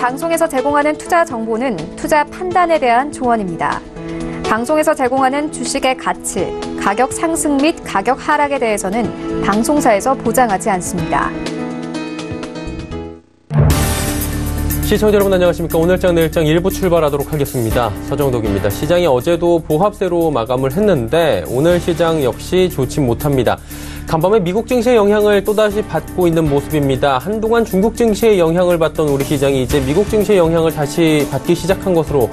방송에서 제공하는 투자 정보는 투자 판단에 대한 조언입니다. 방송에서 제공하는 주식의 가치, 가격 상승 및 가격 하락에 대해서는 방송사에서 보장하지 않습니다. 시청자 여러분 안녕하십니까. 오늘장 내일장 1부 출발하도록 하겠습니다. 서정덕입니다. 시장이 어제도 보합세로 마감을 했는데 오늘 시장 역시 좋지 못합니다. 간밤에 미국 증시의 영향을 또다시 받고 있는 모습입니다. 한동안 중국 증시의 영향을 받던 우리 시장이 이제 미국 증시의 영향을 다시 받기 시작한 것으로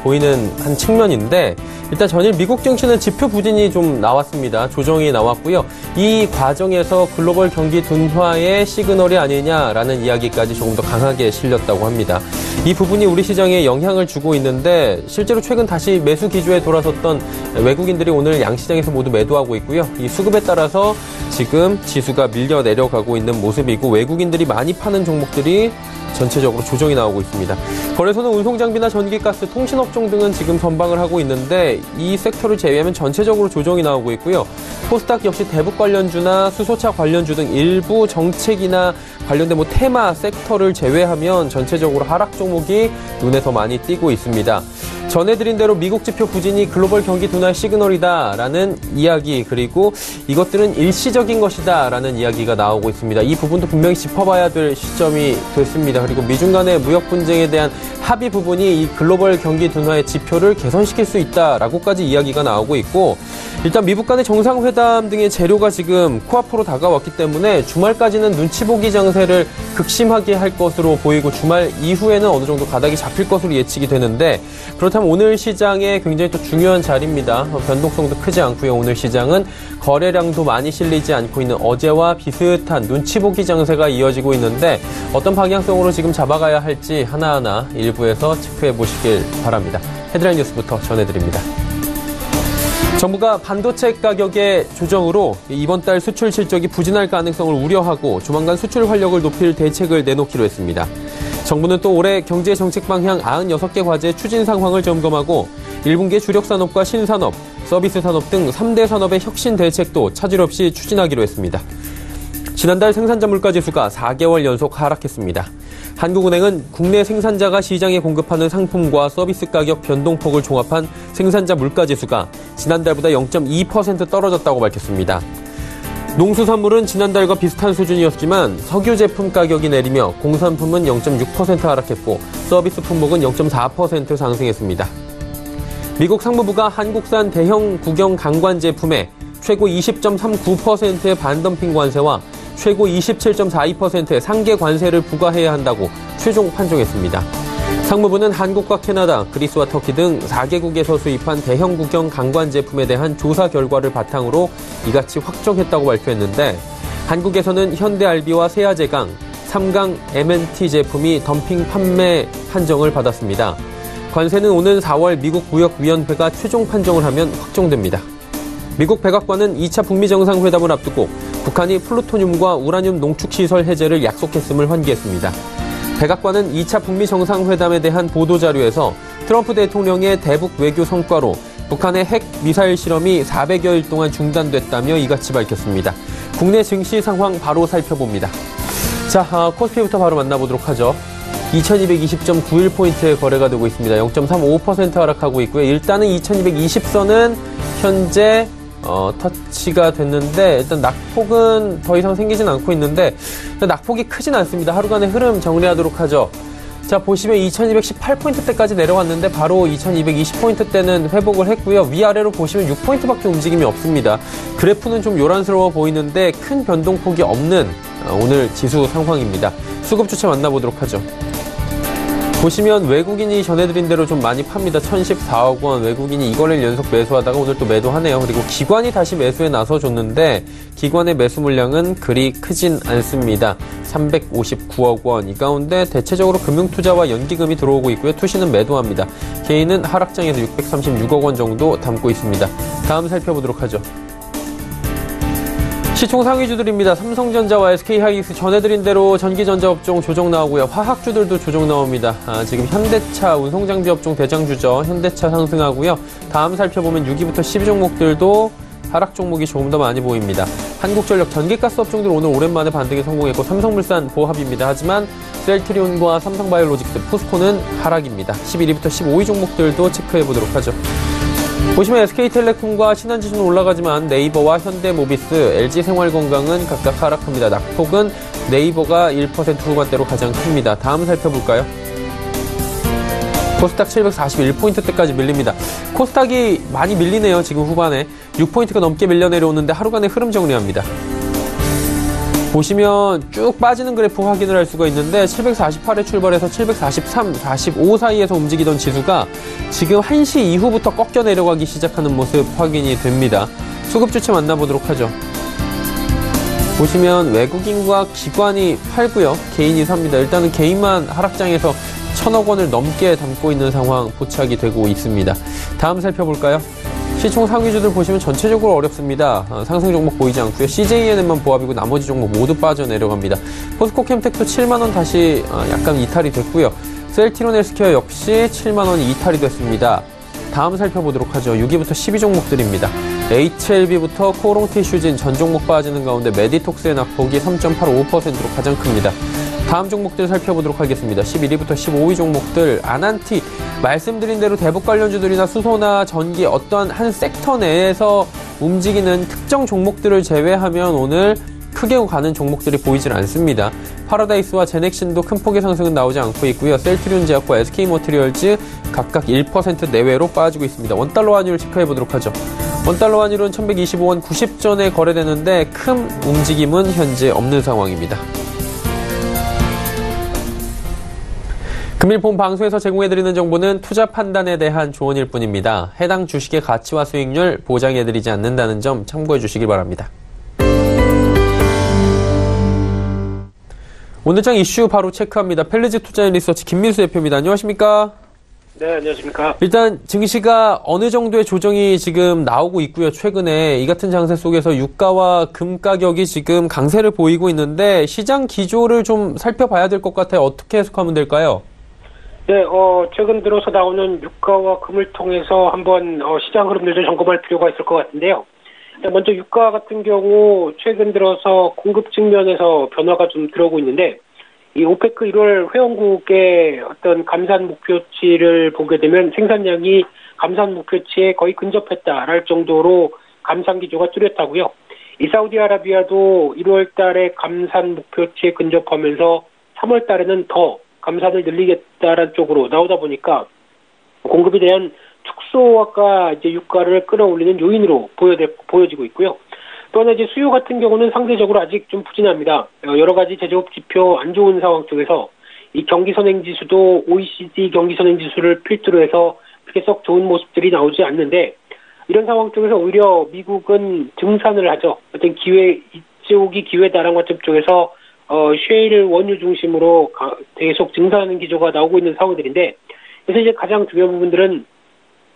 보이는 한 측면인데, 일단 전일 미국 증시는 지표 부진이 좀 나왔습니다. 조정이 나왔고요. 이 과정에서 글로벌 경기 둔화의 시그널이 아니냐라는 이야기까지 조금 더 강하게 실렸다고 합니다. 이 부분이 우리 시장에 영향을 주고 있는데, 실제로 최근 다시 매수 기조에 돌아섰던 외국인들이 오늘 양시장에서 모두 매도하고 있고요. 이 수급에 따라서 지금 지수가 밀려 내려가고 있는 모습이고, 외국인들이 많이 파는 종목들이 전체적으로 조정이 나오고 있습니다. 거래소는 운송장비나 전기가스, 통신업종 등은 지금 선방을 하고 있는데 이 섹터를 제외하면 전체적으로 조정이 나오고 있고요. 코스닥 역시 대북 관련주나 수소차 관련주 등 일부 정책이나 관련된 테마 섹터를 제외하면 전체적으로 하락 종목이 눈에 더 많이 띄고 있습니다. 전해드린 대로 미국 지표 부진이 글로벌 경기 둔화의 시그널이다라는 이야기, 그리고 이것들은 일시적인 것이다라는 이야기가 나오고 있습니다. 이 부분도 분명히 짚어봐야 될 시점이 됐습니다. 그리고 미중 간의 무역 분쟁에 대한 합의 부분이 이 글로벌 경기 둔화의 지표를 개선시킬 수 있다라고까지 이야기가 나오고 있고, 일단 미국 간의 정상회담 등의 재료가 지금 코앞으로 다가왔기 때문에 주말까지는 눈치 보기 장세를 극심하게 할 것으로 보이고, 주말 이후에는 어느 정도 가닥이 잡힐 것으로 예측이 되는데, 그렇다면 오늘 시장에 굉장히 또 중요한 자리입니다. 변동성도 크지 않고요. 오늘 시장은 거래량도 많이 실리지 않고 있는 어제와 비슷한 눈치 보기 장세가 이어지고 있는데, 어떤 방향성으로 지금 잡아가야 할지 하나하나 일부에서 체크해 보시길 바랍니다. 헤드라인 뉴스부터 전해드립니다. 정부가 반도체 가격의 조정으로 이번 달 수출 실적이 부진할 가능성을 우려하고 조만간 수출 활력을 높일 대책을 내놓기로 했습니다. 정부는 또 올해 경제 정책 방향 96개 과제 추진 상황을 점검하고 1분기의 주력 산업과 신산업, 서비스 산업 등 3대 산업의 혁신 대책도 차질 없이 추진하기로 했습니다. 지난달 생산자 물가지수가 4개월 연속 하락했습니다. 한국은행은 국내 생산자가 시장에 공급하는 상품과 서비스 가격 변동폭을 종합한 생산자 물가지수가 지난달보다 0.2% 떨어졌다고 밝혔습니다. 농수산물은 지난달과 비슷한 수준이었지만 석유 제품 가격이 내리며 공산품은 0.6% 하락했고 서비스 품목은 0.4% 상승했습니다. 미국 상무부가 한국산 대형 국영 강관 제품에 최고 20.39%의 반덤핑 관세와 최고 27.42%의 상계 관세를 부과해야 한다고 최종 판정했습니다. 상무부는 한국과 캐나다, 그리스와 터키 등 4개국에서 수입한 대형 국영 강관 제품에 대한 조사 결과를 바탕으로 이같이 확정했다고 발표했는데, 한국에서는 현대알비와 세아제강, 삼강 MNT 제품이 덤핑 판매 판정을 받았습니다. 관세는 오는 4월 미국 무역위원회가 최종 판정을 하면 확정됩니다. 미국 백악관은 2차 북미 정상회담을 앞두고 북한이 플루토늄과 우라늄 농축시설 해제를 약속했음을 환기했습니다. 백악관은 2차 북미 정상회담에 대한 보도자료에서 트럼프 대통령의 대북 외교 성과로 북한의 핵 미사일 실험이 400여일 동안 중단됐다며 이같이 밝혔습니다. 국내 증시 상황 바로 살펴봅니다. 자, 코스피부터 바로 만나보도록 하죠. 2220.91포인트의 거래가 되고 있습니다. 0.35% 하락하고 있고요. 일단은 2220선은 현재 터치가 됐는데, 일단 낙폭은 더 이상 생기진 않고 있는데 낙폭이 크진 않습니다. 하루간의 흐름 정리하도록 하죠. 자, 보시면 2218포인트대까지 내려왔는데 바로 2220포인트대는 회복을 했고요. 위아래로 보시면 6포인트밖에 움직임이 없습니다. 그래프는 좀 요란스러워 보이는데 큰 변동폭이 없는 오늘 지수 상황입니다. 수급 주체 만나보도록 하죠. 보시면 외국인이 전해드린 대로 좀 많이 팝니다. 1014억 원. 외국인이 2거래일 연속 매수하다가 오늘 또 매도하네요. 그리고 기관이 다시 매수에 나서줬는데 기관의 매수 물량은 그리 크진 않습니다. 359억 원. 이 가운데 대체적으로 금융투자와 연기금이 들어오고 있고요. 투시는 매도합니다. 개인은 하락장에서 636억 원 정도 담고 있습니다. 다음 살펴보도록 하죠. 시총 상위주들입니다. 삼성전자와 SK하이닉스 전해드린 대로 전기전자 업종 조정 나오고요. 화학주들도 조정 나옵니다. 지금 현대차, 운송장비 업종 대장주죠. 현대차 상승하고요. 다음 살펴보면 6위부터 10위 종목들도 하락 종목이 조금 더 많이 보입니다. 한국전력, 전기가스 업종들 오늘 오랜만에 반등에 성공했고 삼성물산 보합입니다. 하지만 셀트리온과 삼성바이오로직스, 포스코는 하락입니다. 11위부터 15위 종목들도 체크해보도록 하죠. 보시면 SK텔레콤과 신한지수는 올라가지만 네이버와 현대모비스, LG생활건강은 각각 하락합니다. 낙폭은 네이버가 1% 후반대로 가장 큽니다. 다음 살펴볼까요? 코스닥 741포인트대까지 밀립니다. 코스닥이 많이 밀리네요. 지금 후반에 6포인트가 넘게 밀려 내려오는데 하루간의 흐름 정리합니다. 보시면 쭉 빠지는 그래프 확인을 할 수가 있는데 748에 출발해서 743, 45 사이에서 움직이던 지수가 지금 1시 이후부터 꺾여 내려가기 시작하는 모습 확인이 됩니다. 수급 주체 만나보도록 하죠. 보시면 외국인과 기관이 팔고요. 개인이 삽니다. 일단은 개인만 하락장에서 1,000억 원을 넘게 담고 있는 상황 포착이 되고 있습니다. 다음 살펴볼까요? 시총 상위주들 보시면 전체적으로 어렵습니다. 상승 종목 보이지 않고요. CJENM만 보합이고 나머지 종목 모두 빠져내려갑니다. 포스코 캠텍도 7만원 다시 약간 이탈이 됐고요. 셀트리온 헬스케어 역시 7만원이 이탈이 됐습니다. 다음 살펴보도록 하죠. 6위부터 10위 종목들입니다. HLB부터 코롱티슈진 전 종목 빠지는 가운데 메디톡스의 낙폭이 3.85%로 가장 큽니다. 다음 종목들 살펴보도록 하겠습니다. 11위부터 15위 종목들, 아난티, 말씀드린 대로 대북 관련주들이나 수소나 전기 어떠한 한 섹터 내에서 움직이는 특정 종목들을 제외하면 오늘 크게 가는 종목들이 보이질 않습니다. 파라다이스와 제넥신도 큰 폭의 상승은 나오지 않고 있고요. 셀트리온 제약과 SK머티리얼즈 각각 1% 내외로 빠지고 있습니다. 원달러 환율 체크해보도록 하죠. 원달러 환율은 1125원 90전에 거래되는데 큰 움직임은 현재 없는 상황입니다. 금일 본 방송에서 제공해드리는 정보는 투자 판단에 대한 조언일 뿐입니다. 해당 주식의 가치와 수익률 보장해드리지 않는다는 점 참고해 주시기 바랍니다. 오늘장 이슈 바로 체크합니다. 펠리즈 투자앤리서치 김민수 대표입니다. 안녕하십니까? 네, 안녕하십니까? 일단 증시가 어느 정도의 조정이 지금 나오고 있고요. 최근에 이 같은 장세 속에서 유가와 금 가격이 지금 강세를 보이고 있는데 시장 기조를 좀 살펴봐야 될 것 같아요. 어떻게 해석하면 될까요? 네, 최근 들어서 나오는 유가와 금을 통해서 한번 시장 흐름들도 점검할 필요가 있을 것 같은데요. 먼저 유가 같은 경우 최근 들어서 공급 측면에서 변화가 좀 들어오고 있는데 이 오페크 1월 회원국의 어떤 감산 목표치를 보게 되면 생산량이 감산 목표치에 거의 근접했다랄 정도로 감산 기조가 뚜렷하고요. 이 사우디아라비아도 1월 달에 감산 목표치에 근접하면서 3월 달에는 더 감산을 늘리겠다라는 쪽으로 나오다 보니까 공급에 대한 축소가 이제 유가를 끌어올리는 요인으로 보여지고 있고요. 또 하나 이제 수요 같은 경우는 상대적으로 아직 좀 부진합니다. 여러 가지 제조업 지표 안 좋은 상황 속에서 이 경기선행지수도 OECD 경기선행지수를 필두로 해서 그렇게 썩 좋은 모습들이 나오지 않는데 이런 상황 속에서 오히려 미국은 증산을 하죠. 어떤 이쪽이 기회다라는 관점 쪽에서 셰일 원유 중심으로 계속 증산하는 기조가 나오고 있는 상황들인데 그래서 이제 가장 중요한 부분들은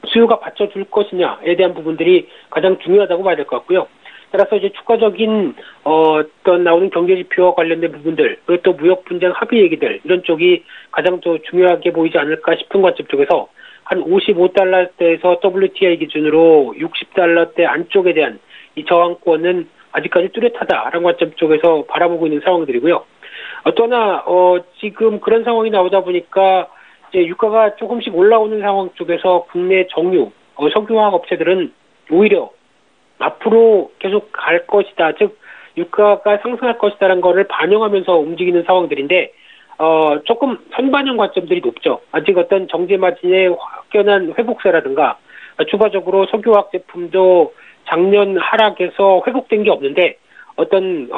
수요가 받쳐줄 것이냐에 대한 부분들이 가장 중요하다고 봐야 될 것 같고요. 따라서 이제 추가적인 어떤 나오는 경제지표와 관련된 부분들 그리고 또 무역 분쟁 합의 얘기들 이런 쪽이 가장 더 중요하게 보이지 않을까 싶은 관점 쪽에서 한 55달러대에서 WTI 기준으로 60달러대 안쪽에 대한 이 저항권은 아직까지 뚜렷하다라는 관점 쪽에서 바라보고 있는 상황들이고요. 또 하나 지금 그런 상황이 나오다 보니까 이제 유가가 조금씩 올라오는 상황 쪽에서 국내 정유 석유화학 업체들은 오히려 앞으로 계속 갈 것이다, 즉 유가가 상승할 것이다라는 거를 반영하면서 움직이는 상황들인데 조금 선반영 관점들이 높죠. 아직 어떤 정제 마진의 확연한 회복세라든가 추가적으로 석유화학 제품도 작년 하락에서 회복된 게 없는데 어떤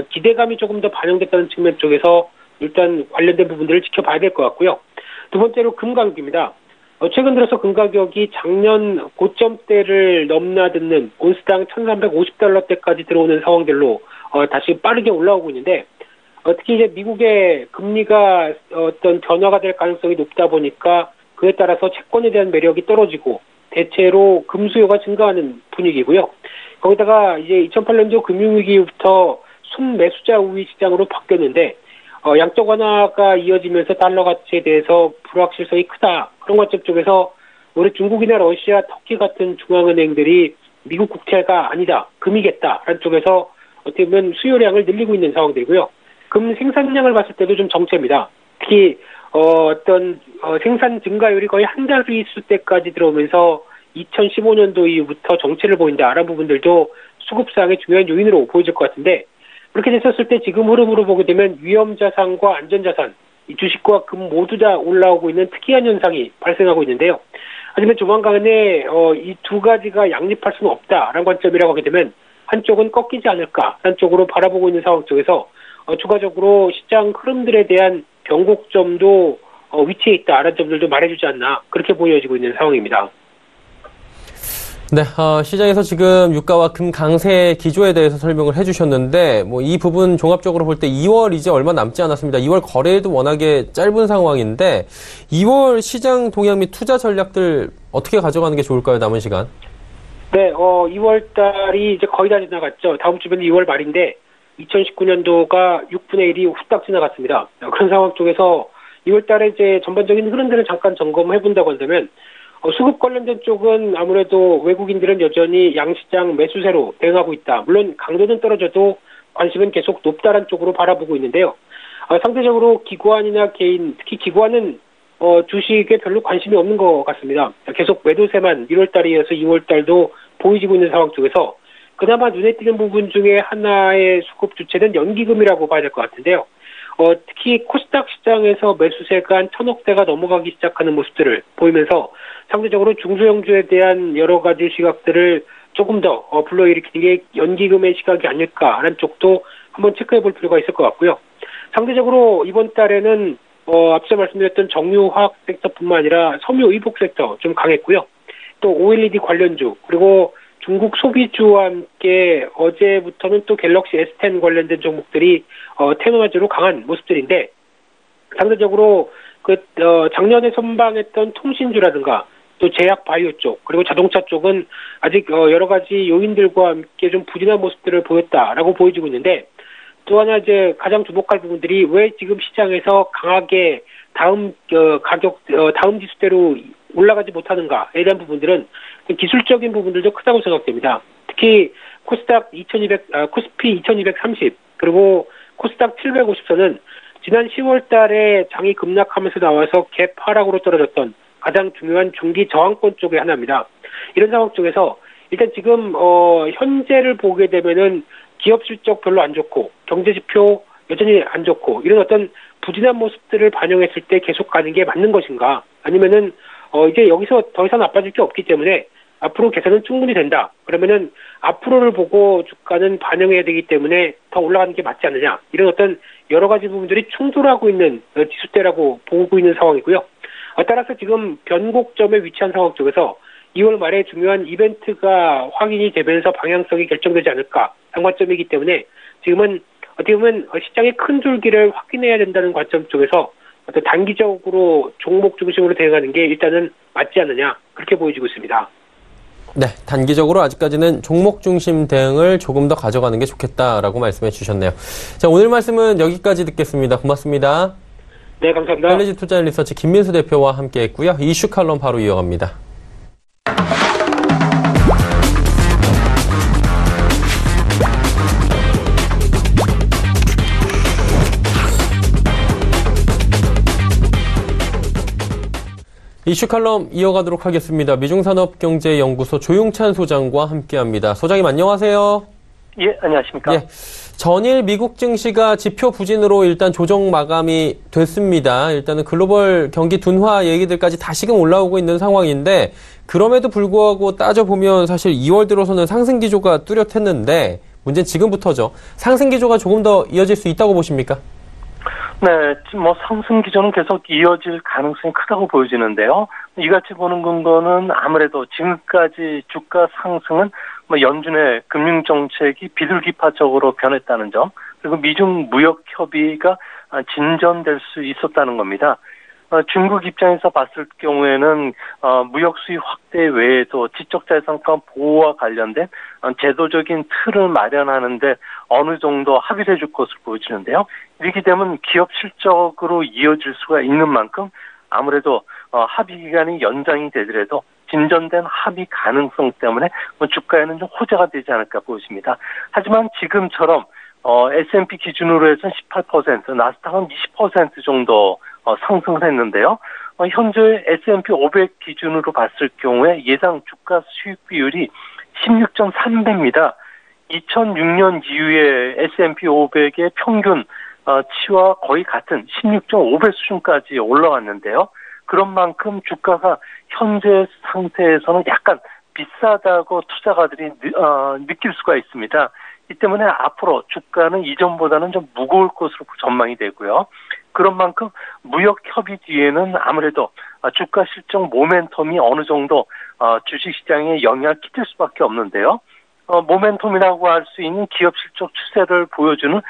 기대감이 조금 더 반영됐다는 측면 쪽에서 일단 관련된 부분들을 지켜봐야 될 것 같고요. 두 번째로 금 가격입니다. 최근 들어서 금 가격이 작년 고점대를 넘나드는 온스당 1,350달러대까지 들어오는 상황들로 다시 빠르게 올라오고 있는데 특히 이제 미국의 금리가 어떤 변화가 될 가능성이 높다 보니까 그에 따라서 채권에 대한 매력이 떨어지고 대체로 금 수요가 증가하는 분위기고요. 거기다가 이제 2008년도 금융위기부터 순매수자 우위 시장으로 바뀌었는데 양적 완화가 이어지면서 달러 가치에 대해서 불확실성이 크다. 그런 관점 쪽에서 우리 중국이나 러시아, 터키 같은 중앙은행들이 미국 국채가 아니다, 금이겠다라는 쪽에서 어떻게 보면 수요량을 늘리고 있는 상황들이고요. 금 생산량을 봤을 때도 좀 정체입니다. 특히 생산 증가율이 거의 한 자릿수 때까지 들어오면서 2015년도 이후부터 정체를 보인다라는 부분들도 수급상의 중요한 요인으로 보여질 것 같은데, 그렇게 됐었을 때 지금 흐름으로 보게 되면 위험자산과 안전자산, 이 주식과 금 모두 다 올라오고 있는 특이한 현상이 발생하고 있는데요. 하지만 조만간에 이 두 가지가 양립할 수는 없다라는 관점이라고 하게 되면 한쪽은 꺾이지 않을까라는 쪽으로 바라보고 있는 상황 쪽에서 추가적으로 시장 흐름들에 대한 변곡점도 위치해 있다라는 점들도 말해주지 않나, 그렇게 보여지고 있는 상황입니다. 네, 시장에서 지금 유가와 금 강세 기조에 대해서 설명을 해주셨는데, 이 부분 종합적으로 볼 때 2월 이제 얼마 남지 않았습니다. 2월 거래일도 워낙에 짧은 상황인데, 2월 시장 동향 및 투자 전략들 어떻게 가져가는 게 좋을까요, 남은 시간? 네, 2월 달이 이제 거의 다 지나갔죠. 다음 주면 2월 말인데, 2019년도가 6분의 1이 후딱 지나갔습니다. 그런 상황 쪽에서 2월 달에 이제 전반적인 흐름들을 잠깐 점검해 본다고 한다면, 수급 관련된 쪽은 아무래도 외국인들은 여전히 양시장 매수세로 대응하고 있다. 물론 강도는 떨어져도 관심은 계속 높다는 쪽으로 바라보고 있는데요. 상대적으로 기관이나 개인, 특히 기관은 주식에 별로 관심이 없는 것 같습니다. 계속 매도세만 1월 달에 이어서 2월 달도 보이지고 있는 상황 쪽에서 그나마 눈에 띄는 부분 중에 하나의 수급 주체는 연기금이라고 봐야 될 것 같은데요. 특히 코스닥 시장에서 매수세가 한 1,000억대가 넘어가기 시작하는 모습들을 보이면서 상대적으로 중소형주에 대한 여러 가지 시각들을 조금 더 불러일으키는 게 연기금의 시각이 아닐까라는 쪽도 한번 체크해 볼 필요가 있을 것 같고요. 상대적으로 이번 달에는 앞서 말씀드렸던 정유화학 섹터뿐만 아니라 섬유 의복 섹터 좀 강했고요. 또 OLED 관련주, 그리고 중국 소비주와 함께 어제부터는 또 갤럭시 S10 관련된 종목들이 테마주로 강한 모습들인데, 상대적으로 작년에 선방했던 통신주라든가 또 제약 바이오 쪽, 그리고 자동차 쪽은 아직 여러 가지 요인들과 함께 좀 부진한 모습들을 보였다라고 보여지고 있는데, 또 하나 이제 가장 주목할 부분들이 왜 지금 시장에서 강하게 다음 지수대로 올라가지 못하는가에 대한 부분들은 기술적인 부분들도 크다고 생각됩니다. 특히 코스피 2230 그리고 코스닥 750선은 지난 10월 달에 장이 급락하면서 나와서 갭 하락으로 떨어졌던 가장 중요한 중기 저항권 쪽의 하나입니다. 이런 상황 쪽에서 일단 지금 현재를 보게 되면은 기업 실적 별로 안 좋고 경제 지표 여전히 안 좋고 이런 어떤 부진한 모습들을 반영했을 때 계속 가는 게 맞는 것인가, 아니면은 이제 여기서 더 이상 나빠질 게 없기 때문에 앞으로 개선은 충분히 된다. 그러면은 앞으로를 보고 주가는 반영해야 되기 때문에 더 올라가는 게 맞지 않느냐. 이런 어떤 여러 가지 부분들이 충돌하고 있는 지수대라고 보고 있는 상황이고요. 따라서 지금 변곡점에 위치한 상황 쪽에서 2월 말에 중요한 이벤트가 확인이 되면서 방향성이 결정되지 않을까 하는 관점이기 때문에 지금은 어떻게 보면 시장의 큰 줄기를 확인해야 된다는 관점 쪽에서 어떤 단기적으로 종목 중심으로 대응하는 게 일단은 맞지 않느냐, 그렇게 보여지고 있습니다. 네, 단기적으로 아직까지는 종목 중심 대응을 조금 더 가져가는 게 좋겠다라고 말씀해 주셨네요. 자, 오늘 말씀은 여기까지 듣겠습니다. 고맙습니다. 네, 감사합니다. 헬리지 투자 리서치 김민수 대표와 함께 했고요. 이슈 칼럼 바로 이어갑니다. 이슈 칼럼 이어가도록 하겠습니다. 미중산업경제연구소 조용찬 소장과 함께합니다. 소장님 안녕하세요. 예, 안녕하십니까. 예, 전일 미국 증시가 지표 부진으로 일단 조정 마감이 됐습니다. 일단은 글로벌 경기 둔화 얘기들까지 다시금 올라오고 있는 상황인데, 그럼에도 불구하고 따져보면 사실 2월 들어서는 상승 기조가 뚜렷했는데 문제는 지금부터죠. 상승 기조가 조금 더 이어질 수 있다고 보십니까? 네, 상승 기조는 계속 이어질 가능성이 크다고 보여지는데요. 이같이 보는 근거는 아무래도 지금까지 주가 상승은 연준의 금융 정책이 비둘기파적으로 변했다는 점, 그리고 미중 무역 협의가 진전될 수 있었다는 겁니다. 중국 입장에서 봤을 경우에는 무역 수입 확대 외에도 지적재산권 보호와 관련된 제도적인 틀을 마련하는데 어느 정도 합의를 해줄 것으로 보여지는데요. 이렇게 되면 기업 실적으로 이어질 수가 있는 만큼 아무래도 합의 기간이 연장이 되더라도 진전된 합의 가능성 때문에 주가에는 좀 호재가 되지 않을까 보입니다. 하지만 지금처럼 S&P 기준으로 해서 18%, 나스닥은 20% 정도 상승을 했는데요. 현재 S&P 500 기준으로 봤을 경우에 예상 주가 수익 비율이 16.3배입니다. 2006년 이후에 S&P 500의 평균 치와 거의 같은 16.5배 수준까지 올라왔는데요. 그런 만큼 주가가 현재 상태에서는 약간 비싸다고 투자가들이 느낄 수가 있습니다. 이 때문에 앞으로 주가는 이전보다는 좀 무거울 것으로 전망이 되고요. 그런 만큼 무역 협의 뒤에는 아무래도 주가 실적 모멘텀이 어느 정도 주식시장에 영향을 끼칠 수밖에 없는데요. 모멘텀이라고 할 수 있는 기업 실적 추세를 보여주는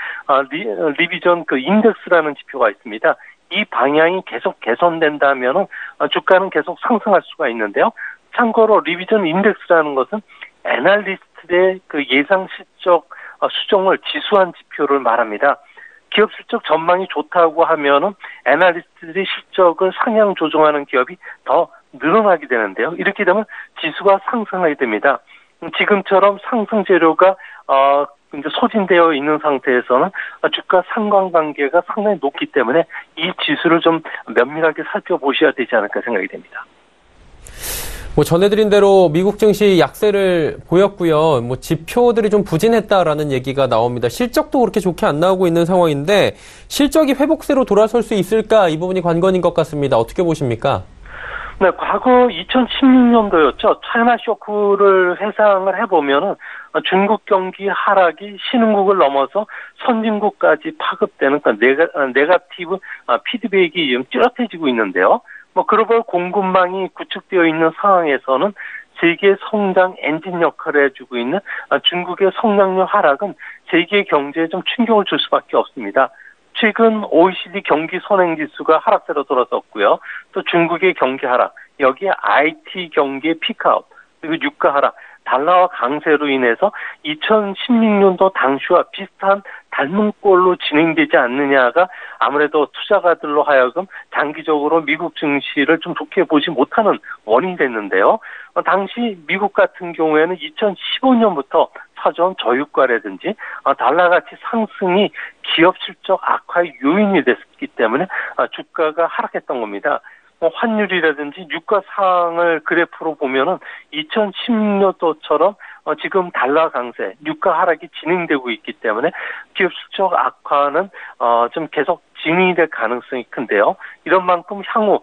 리비전 인덱스라는 지표가 있습니다. 이 방향이 계속 개선된다면 주가는 계속 상승할 수가 있는데요. 참고로 리비전 인덱스라는 것은 애널리스트의 예상 실적 수정을 지수한 지표를 말합니다. 기업 실적 전망이 좋다고 하면은 애널리스트들이 실적을 상향 조정하는 기업이 더 늘어나게 되는데요. 이렇게 되면 지수가 상승하게 됩니다. 지금처럼 상승 재료가 이제 소진되어 있는 상태에서는 주가 상관관계가 상당히 높기 때문에 이 지수를 좀 면밀하게 살펴보셔야 되지 않을까 생각이 됩니다. 전해드린 대로 미국 증시 약세를 보였고요. 지표들이 좀 부진했다라는 얘기가 나옵니다. 실적도 그렇게 좋게 안 나오고 있는 상황인데 실적이 회복세로 돌아설 수 있을까? 이 부분이 관건인 것 같습니다. 어떻게 보십니까? 네, 과거 2016년도였죠. 차이나 쇼크를 회상을 해보면은 중국 경기 하락이 신흥국을 넘어서 선진국까지 파급되는 네거티브 피드백이 좀 뚜렷해지고 있는데요. 글로벌 공급망이 구축되어 있는 상황에서는 세계 성장 엔진 역할을 해주고 있는 중국의 성장률 하락은 세계 경제에 좀 충격을 줄 수밖에 없습니다. 최근 OECD 경기 선행지수가 하락세로 돌아섰고요. 또 중국의 경기 하락, 여기에 IT 경기의 피크아웃, 그리고 유가 하락, 달러와 강세로 인해서 2016년도 당시와 비슷한 닮은 꼴로 진행되지 않느냐가 아무래도 투자가들로 하여금 장기적으로 미국 증시를 좀 좋게 보지 못하는 원인이 됐는데요. 당시 미국 같은 경우에는 2015년부터 사전 저유가라든지 달러 가치 상승이 기업 실적 악화의 요인이 됐기 때문에 주가가 하락했던 겁니다. 환율이라든지 유가 상황을 그래프로 보면은 2016년도처럼 지금 달러 강세, 유가 하락이 진행되고 있기 때문에 기업 실적 악화는 좀 계속 진행이 될 가능성이 큰데요. 이런 만큼 향후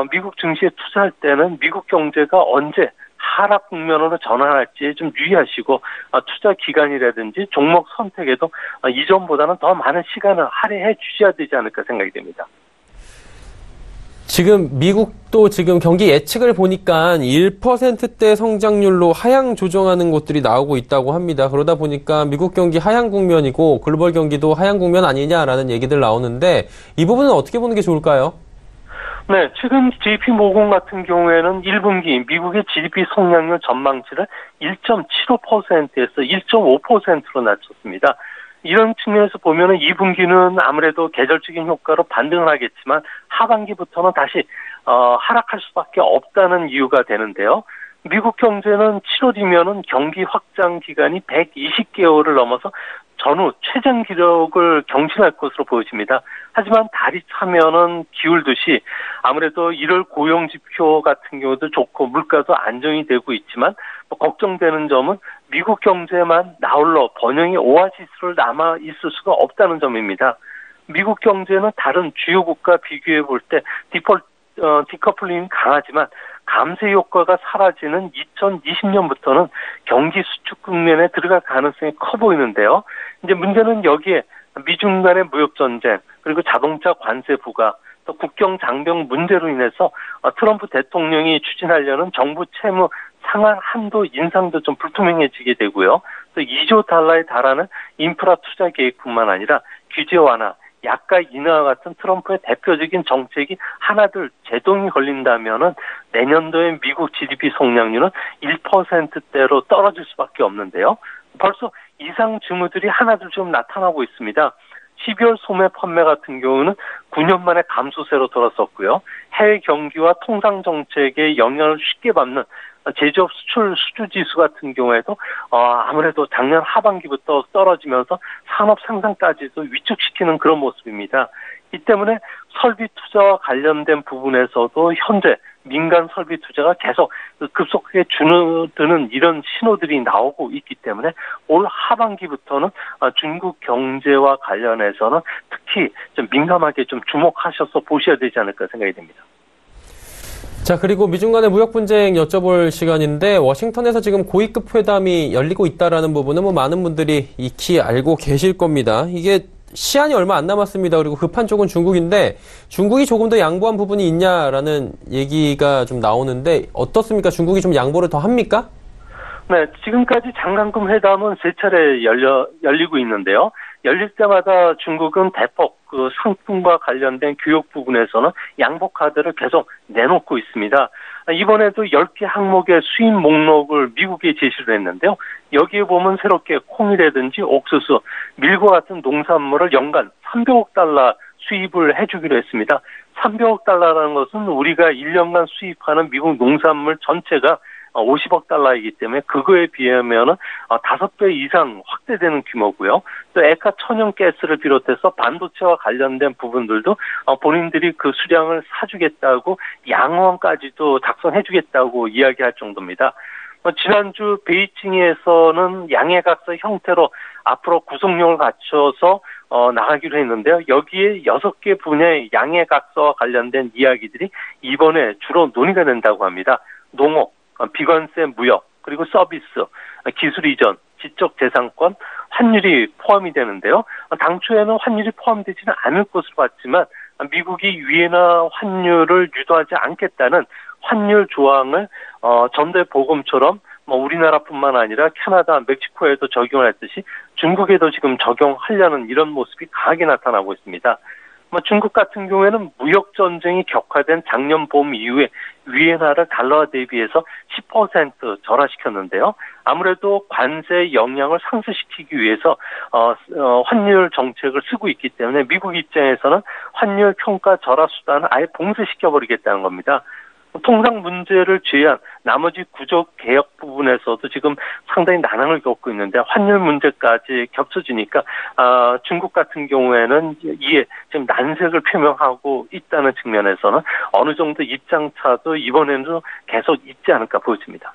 미국 증시에 투자할 때는 미국 경제가 언제 하락 국면으로 전환할지 좀 유의하시고 투자 기간이라든지 종목 선택에도 이전보다는 더 많은 시간을 할애해 주셔야 되지 않을까 생각이 됩니다. 지금 미국도 지금 경기 예측을 보니까 1%대 성장률로 하향 조정하는 곳들이 나오고 있다고 합니다. 그러다 보니까 미국 경기 하향 국면이고 글로벌 경기도 하향 국면 아니냐라는 얘기들 나오는데 이 부분은 어떻게 보는 게 좋을까요? 네, 최근 JP모건 같은 경우에는 1분기 미국의 GDP 성장률 전망치를 1.75%에서 1.5%로 낮췄습니다. 이런 측면에서 보면은 2분기는 아무래도 계절적인 효과로 반등을 하겠지만 하반기부터는 다시 하락할 수밖에 없다는 이유가 되는데요. 미국 경제는 7월이면은 경기 확장 기간이 120개월을 넘어서 전후 최장 기록을 경신할 것으로 보여집니다. 하지만 달이 차면은 기울듯이 아무래도 1월 고용 지표 같은 경우도 좋고 물가도 안정이 되고 있지만 걱정되는 점은 미국 경제만 나홀로 번영의 오아시스를 남아 있을 수가 없다는 점입니다. 미국 경제는 다른 주요 국가 비교해 볼 때 디커플링이 강하지만 감세 효과가 사라지는 2020년부터는 경기 수축 국면에 들어갈 가능성이 커 보이는데요. 이제 문제는 여기에 미중 간의 무역 전쟁, 그리고 자동차 관세 부과, 또 국경 장벽 문제로 인해서 트럼프 대통령이 추진하려는 정부 채무 상한 한도 인상도 좀 불투명해지게 되고요. 또 2조 달러에 달하는 인프라 투자 계획뿐만 아니라 규제 완화, 약가 인하와 같은 트럼프의 대표적인 정책이 하나둘 제동이 걸린다면은 내년도에 미국 GDP 성장률은 1%대로 떨어질 수밖에 없는데요. 벌써 이상 징후들이 하나둘 좀 나타나고 있습니다. 12월 소매 판매 같은 경우는 9년 만에 감소세로 돌아섰고요. 해외 경기와 통상 정책에 영향을 쉽게 받는 제조업 수출 수주지수 같은 경우에도 아무래도 작년 하반기부터 떨어지면서 산업 생산까지도 위축시키는 그런 모습입니다. 이 때문에 설비 투자와 관련된 부분에서도 현재 민간 설비 투자가 계속 급속하게 줄어드는 이런 신호들이 나오고 있기 때문에 올 하반기부터는 중국 경제와 관련해서는 특히 좀 민감하게 좀 주목하셔서 보셔야 되지 않을까 생각이 됩니다. 자, 그리고 미중 간의 무역 분쟁 여쭤볼 시간인데 워싱턴에서 지금 고위급 회담이 열리고 있다라는 부분은 많은 분들이 익히 알고 계실 겁니다. 이게 시한이 얼마 안 남았습니다. 그리고 급한 쪽은 중국인데 중국이 조금 더 양보한 부분이 있냐라는 얘기가 좀 나오는데 어떻습니까? 중국이 좀 양보를 더 합니까? 네, 지금까지 장관급 회담은 3차례 열리고 있는데요. 열릴 때마다 중국은 대폭 상품과 관련된 교육 부분에서는 양보 카드를 계속 내놓고 있습니다. 이번에도 10개 항목의 수입 목록을 미국에 제시를 했는데요. 여기에 보면 새롭게 콩이라든지 옥수수, 밀과 같은 농산물을 연간 300억 달러 수입을 해주기로 했습니다. 300억 달러라는 것은 우리가 1년간 수입하는 미국 농산물 전체가 50억 달러이기 때문에 그거에 비하면은 5배 이상 확대되는 규모고요. 또 액화 천연가스를 비롯해서 반도체와 관련된 부분들도 본인들이 그 수량을 사주겠다고 양호안까지도 작성해주겠다고 이야기할 정도입니다. 지난주 베이징에서는 양해각서 형태로 앞으로 구속력을 갖춰서 나가기로 했는데요. 여기에 6개 분야의 양해각서와 관련된 이야기들이 이번에 주로 논의가 된다고 합니다. 농업, 비관세 무역, 그리고 서비스, 기술 이전, 지적재산권, 환율이 포함이 되는데요. 당초에는 환율이 포함되지는 않을 것으로 봤지만 미국이 위엔화 환율을 유도하지 않겠다는 환율 조항을 전대 보금처럼 우리나라뿐만 아니라 캐나다, 멕시코에도 적용을 했듯이 중국에도 지금 적용하려는 이런 모습이 강하게 나타나고 있습니다. 중국 같은 경우에는 무역 전쟁이 격화된 작년 봄 이후에 위엔화를 달러와 대비해서 10% 절하시켰는데요. 아무래도 관세 영향을 상쇄시키기 위해서 환율 정책을 쓰고 있기 때문에 미국 입장에서는 환율 평가 절하 수단을 아예 봉쇄시켜버리겠다는 겁니다. 통상 문제를 제외한 나머지 구조 개혁 부분에서도 지금 상당히 난항을 겪고 있는데 환율 문제까지 겹쳐지니까 중국 같은 경우에는 이에 지금 난색을 표명하고 있다는 측면에서는 어느 정도 입장차도 이번에는 계속 있지 않을까 보여집니다.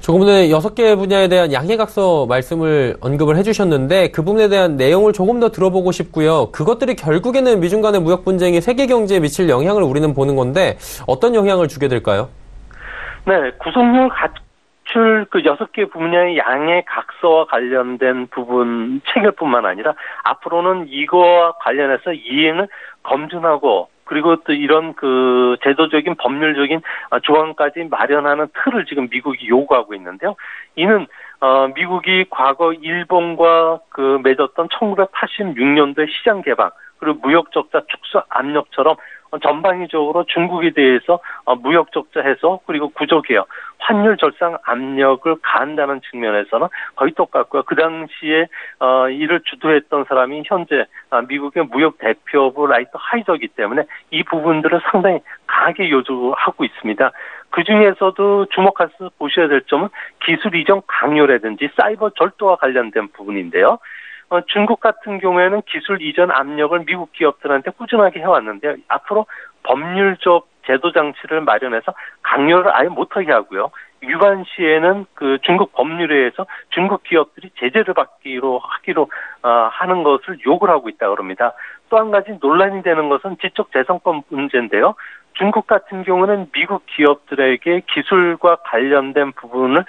조금 전에 6개 분야에 대한 양해각서 말씀을 언급을 해주셨는데 그 부분에 대한 내용을 조금 더 들어보고 싶고요. 그것들이 결국에는 미중 간의 무역 분쟁이 세계 경제에 미칠 영향을 우리는 보는 건데 어떤 영향을 주게 될까요? 네, 구속력 가출 6개 분야의 양해각서와 관련된 부분 체결뿐만 아니라 앞으로는 이거와 관련해서 이행을 검증하고 그리고 또 이런 제도적인 법률적인 조항까지 마련하는 틀을 지금 미국이 요구하고 있는데요. 이는 미국이 과거 일본과 맺었던 1986년도의 시장 개방 그리고 무역 적자 축소 압력처럼 전방위적으로 중국에 대해서 무역 적자 해소 그리고 구조 개혁, 환율 절상 압력을 가한다는 측면에서는 거의 똑같고요. 그 당시에 이를 주도했던 사람이 현재 미국의 무역 대표부 라이트 하이저이기 때문에 이 부분들을 상당히 강하게 요구하고 있습니다. 그 중에서도 주목해서 보셔야 될 점은 기술 이전 강요라든지 사이버 절도와 관련된 부분인데요. 중국 같은 경우에는 기술 이전 압력을 미국 기업들한테 꾸준하게 해왔는데요. 앞으로 법률적 제도 장치를 마련해서 강요를 아예 못하게 하고요. 위반 시에는 중국 법률에서 중국 기업들이 제재를 하기로 하는 것을 요구를 하고 있다고 합니다. 또 한 가지 논란이 되는 것은 지적재산권 문제인데요. 중국 같은 경우는 미국 기업들에게 기술과 관련된 부분을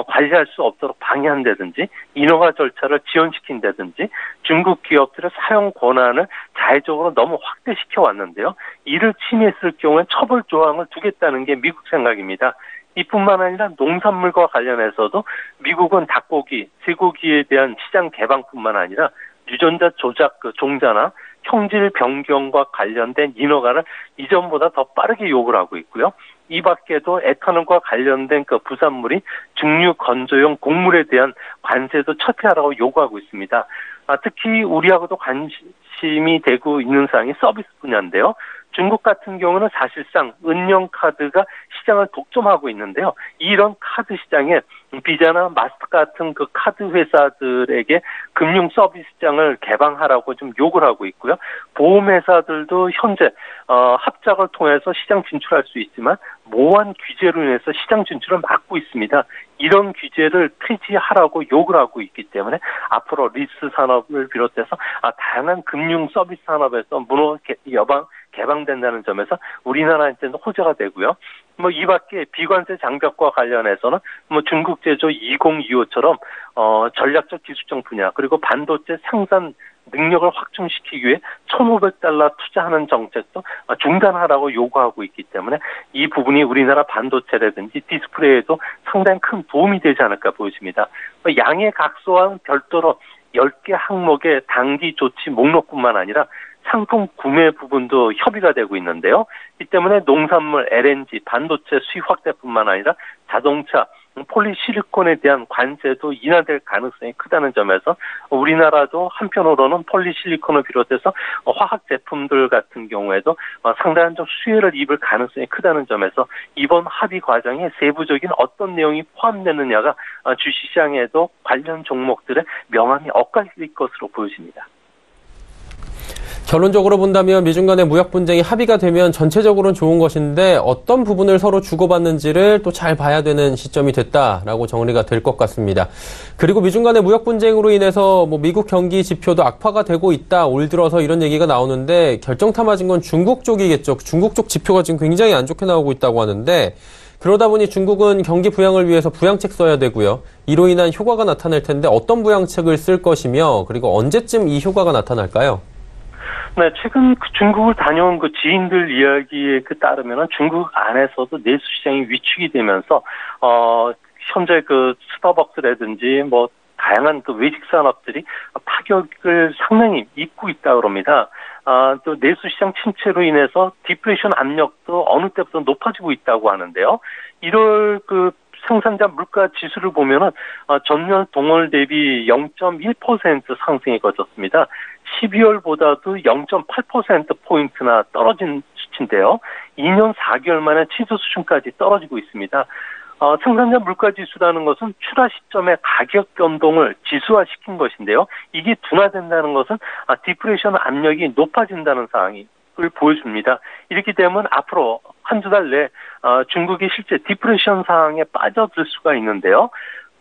관리할 수 없도록 방해한다든지 인허가 절차를 지연시킨다든지 중국 기업들의 사용 권한을 자의적으로 너무 확대시켜 왔는데요. 이를 침해했을 경우에 처벌 조항을 두겠다는 게 미국 생각입니다. 이뿐만 아니라 농산물과 관련해서도 미국은 닭고기, 쇠고기에 대한 시장 개방뿐만 아니라 유전자 조작 종자나 형질 변경과 관련된 인허가를 이전보다 더 빠르게 요구를 하고 있고요. 이 밖에도 에탄올과 관련된 부산물이 증류 건조용 곡물에 대한 관세도 철폐하라고 요구하고 있습니다. 특히 우리하고도 관심이 되고 있는 사항이 서비스 분야인데요. 중국 같은 경우는 사실상 은영 카드가 시장을 독점하고 있는데요. 이런 카드 시장에 비자나 마스터 같은 그 카드 회사들에게 금융 서비스 시장을 개방하라고 좀 요구를 하고 있고요. 보험 회사들도 현재 합작을 통해서 시장 진출할 수 있지만 모호한 규제로 인해서 시장 진출을 막고 있습니다. 이런 규제를 폐지하라고 요구를 하고 있기 때문에 앞으로 리스 산업을 비롯해서 다양한 금융 서비스 산업에서 문호 개방된다는 점에서 우리나라한테는 호재가 되고요. 이 밖에 비관세 장벽과 관련해서는 중국 제조 2025처럼 전략적 기술적 분야 그리고 반도체 생산 능력을 확충시키기 위해 $1,500 투자하는 정책도 중단하라고 요구하고 있기 때문에 이 부분이 우리나라 반도체라든지 디스플레이에도 상당히 큰 도움이 되지 않을까 보여집니다. 양해 각서와는 별도로 10개 항목의 단기 조치 목록뿐만 아니라 상품 구매 부분도 협의가 되고 있는데요. 이 때문에 농산물, LNG, 반도체 수입 확대뿐만 아니라 자동차, 폴리실리콘에 대한 관세도 인하될 가능성이 크다는 점에서 우리나라도 한편으로는 폴리실리콘을 비롯해서 화학 제품들 같은 경우에도 상당한 좀 수혜를 입을 가능성이 크다는 점에서 이번 합의 과정에 세부적인 어떤 내용이 포함되느냐가 주식시장에도 관련 종목들의 명암이 엇갈릴 것으로 보여집니다. 결론적으로 본다면 미중 간의 무역 분쟁이 합의가 되면 전체적으로는 좋은 것인데 어떤 부분을 서로 주고받는지를 또 잘 봐야 되는 시점이 됐다라고 정리가 될 것 같습니다. 그리고 미중 간의 무역 분쟁으로 인해서 미국 경기 지표도 악화가 되고 있다. 올 들어서 이런 얘기가 나오는데 결정타 맞은 건 중국 쪽이겠죠. 중국 쪽 지표가 지금 굉장히 안 좋게 나오고 있다고 하는데 그러다 보니 중국은 경기 부양을 위해서 부양책 써야 되고요. 이로 인한 효과가 나타날 텐데 어떤 부양책을 쓸 것이며 그리고 언제쯤 이 효과가 나타날까요? 네, 최근 중국을 다녀온 그 지인들 이야기에 따르면 중국 안에서도 내수 시장이 위축이 되면서 현재 그 스타벅스라든지 다양한 그 외식 산업들이 타격을 상당히 입고 있다고 합니다. 또 내수 시장 침체로 인해서 디플레이션 압력도 어느 때부터 높아지고 있다고 하는데요. 1월 그 생산자 물가 지수를 보면은 전년 동월 대비 0.1% 상승이 거쳤습니다. 12월보다도 0.8%포인트나 떨어진 수치인데요. 2년 4개월 만에 최저 수준까지 떨어지고 있습니다. 생산자 물가 지수라는 것은 출하 시점의 가격 변동을 지수화시킨 것인데요. 이게 둔화된다는 것은 디플레이션 압력이 높아진다는 상황을 보여줍니다. 이렇게 되면 앞으로 한두 달 내에 중국이 실제 디플레이션 상황에 빠져들 수가 있는데요.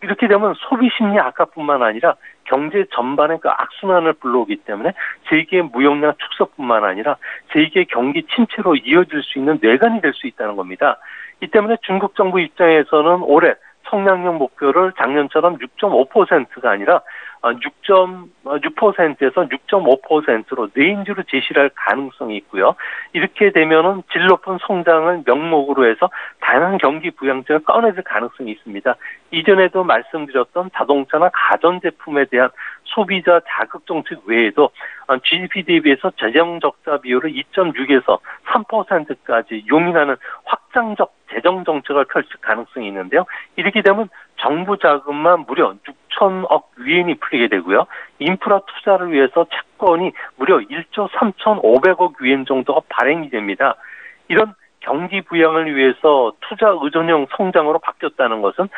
이렇게 되면 소비 심리 악화뿐만 아니라 경제 전반의 그 악순환을 불러오기 때문에 세계 무역량 축소뿐만 아니라 세계 경기 침체로 이어질 수 있는 뇌관이 될 수 있다는 겁니다. 이 때문에 중국 정부 입장에서는 올해 성장률 목표를 작년처럼 6.5%가 아니라 6.6%에서 6.5%로 레인지로 제시를 할 가능성이 있고요. 이렇게 되면은 질 높은 성장을 명목으로 해서 다양한 경기 부양책을 꺼내줄 가능성이 있습니다. 이전에도 말씀드렸던 자동차나 가전제품에 대한 소비자 자극 정책 외에도 GDP 대비해서 재정 적자 비율을 2.6에서 3%까지 용인하는 확장적 재정 정책을 펼칠 가능성이 있는데요. 이렇게 되면 정부 자금만 무려 6천억 위엔이 풀리게 되고요. 인프라 투자를 위해서 채권이 무려 1조 3,500억 위엔 정도가 발행이 됩니다. 이런 경기 부양을 위해서 투자 의존형 성장으로 바뀌었다는 것은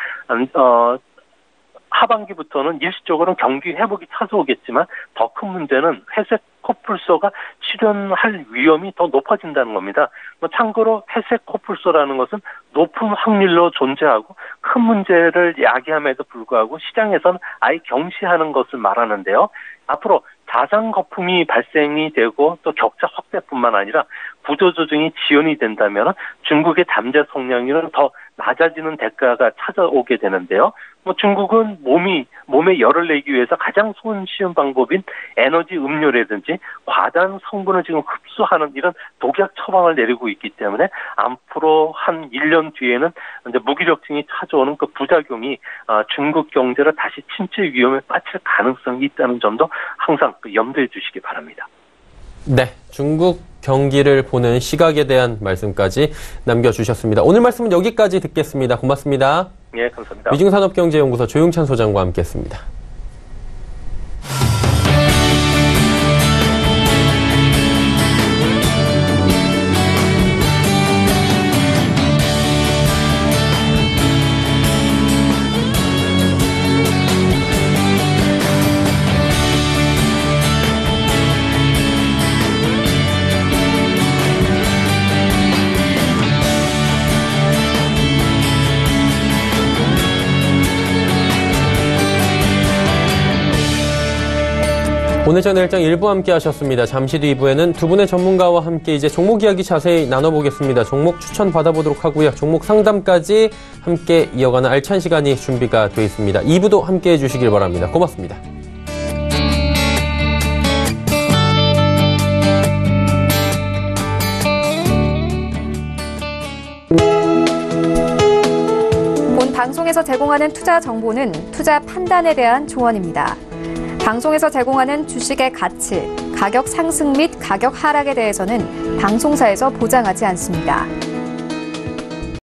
하반기부터는 일시적으로는 경기 회복이 찾아오겠지만 더 큰 문제는 회색 코뿔소가 출현할 위험이 더 높아진다는 겁니다. 참고로 회색 코뿔소라는 것은 높은 확률로 존재하고 큰 문제를 야기함에도 불구하고 시장에서는 아예 경시하는 것을 말하는데요. 앞으로 자산 거품이 발생이 되고 또 격차 확대뿐만 아니라 구조조정이 지연이 된다면 중국의 잠재 성장률은 더 낮아지는 대가가 찾아오게 되는데요. 중국은 몸에 열을 내기 위해서 가장 손쉬운 방법인 에너지 음료라든지 과다한 성분을 지금 흡수하는 이런 독약 처방을 내리고 있기 때문에 앞으로 한 1년 뒤에는 이제 무기력증이 찾아오는 그 부작용이 중국 경제를 다시 침체 위험에 빠질 가능성이 있다는 점도 항상 염두에 두시기 바랍니다. 네, 중국 경기를 보는 시각에 대한 말씀까지 남겨주셨습니다. 오늘 말씀은 여기까지 듣겠습니다. 고맙습니다. 네, 감사합니다. 위중산업경제연구소 조용찬 소장과 함께했습니다. 오늘장 내일장 1부 함께 하셨습니다. 잠시 뒤 2부에는 두 분의 전문가와 함께 이제 종목 이야기 자세히 나눠보겠습니다. 종목 추천 받아보도록 하고요. 종목 상담까지 함께 이어가는 알찬 시간이 준비가 되어 있습니다. 2부도 함께 해주시길 바랍니다. 고맙습니다. 본 방송에서 제공하는 투자 정보는 투자 판단에 대한 조언입니다. 방송에서 제공하는 주식의 가치, 가격 상승 및 가격 하락에 대해서는 방송사에서 보장하지 않습니다.